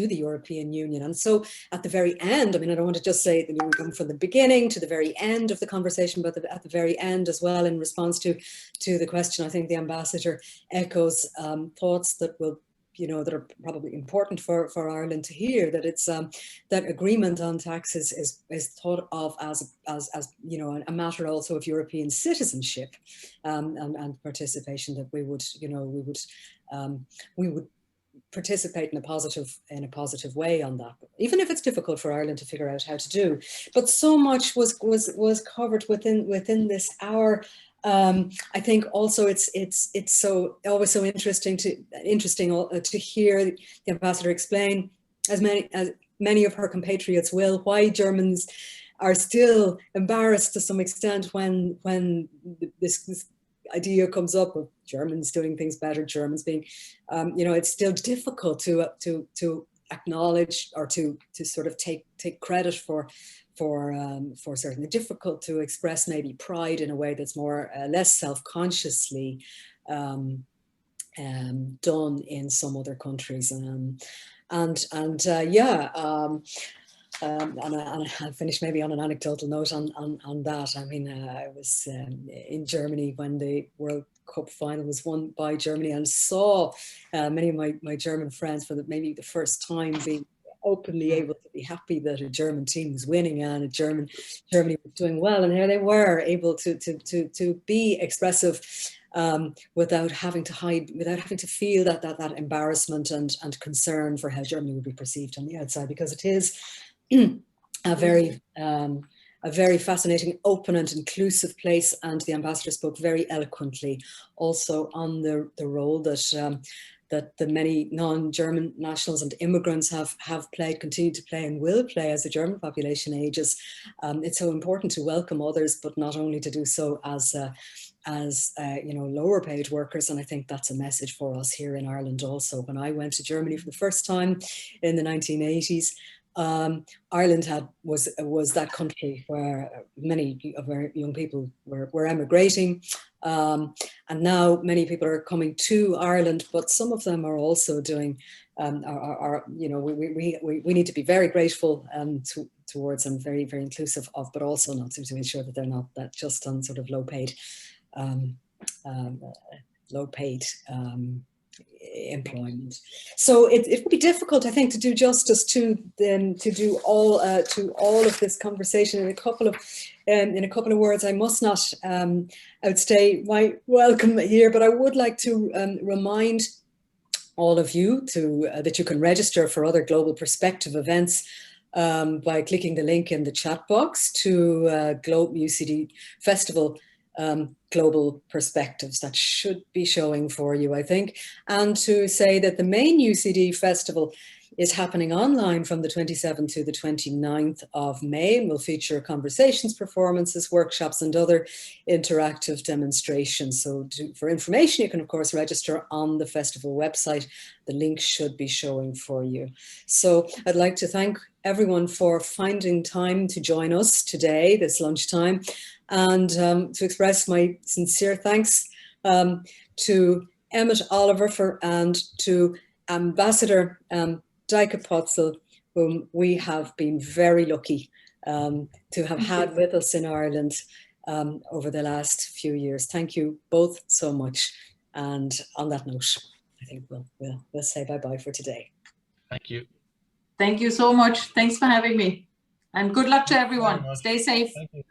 the European Union. And so at the very end, I mean, I don't want to just say that we come from the beginning to the very end of the conversation, but at the very end as well, in response to the question, I think the ambassador echoes thoughts that will, that are probably important for Ireland to hear, that it's that agreement on taxes is thought of as a matter also of European citizenship and participation, that we would participate in a positive way on that, even if it's difficult for Ireland to figure out how to do. But so much was covered within this hour. I think also it's always so interesting to hear the ambassador explain, as many of her compatriots will, why Germans are still embarrassed to some extent when this idea comes up of Germans doing things better, Germans being, it's still difficult to acknowledge or to sort of take credit for certainly, difficult to express maybe pride in a way that's more less self-consciously done in some other countries, and I'll finish maybe on an anecdotal note on that. I mean, I was in Germany when the World Cup final was won by Germany, and saw many of my German friends for maybe the first time being openly able to be happy that a German team was winning and Germany was doing well, and here they were able to be expressive without having to hide, without having to feel that embarrassment and concern for how Germany would be perceived on the outside, because it is a very fascinating, open and inclusive place. And the ambassador spoke very eloquently also on the role that the many non-German nationals and immigrants have played, continue to play, and will play as the German population ages. It's so important to welcome others, but not only to do so as lower paid workers. And I think that's a message for us here in Ireland also. When I went to Germany for the first time in the 1980s, Ireland was that country where many of our young people were emigrating, and now many people are coming to Ireland, but some of them are also doing. We need to be very grateful towards and very, very inclusive of, but also not to ensure that they're not that just on sort of low paid employment. So it would be difficult, I think, to do justice to all of this conversation in a couple of words. I must not outstay my welcome here, but I would like to remind all of you that you can register for other Global Perspective events by clicking the link in the chat box to Globe UCD Festival Global Perspectives. That should be showing for you, I think. And to say that the main UCD festival is happening online from the 27th to the 29th of May, and will feature conversations, performances, workshops, and other interactive demonstrations. So for information, you can of course register on the festival website. The link should be showing for you. So I'd like to thank everyone for finding time to join us today, this lunchtime, and to express my sincere thanks to Emmet Oliver and to Ambassador Deike Potzel, whom we have been very lucky to have had with us in Ireland over the last few years. Thank you both so much. And on that note, I think we'll say bye-bye for today. Thank you. Thank you so much. Thanks for having me. And good luck to everyone. Stay safe. Thank you.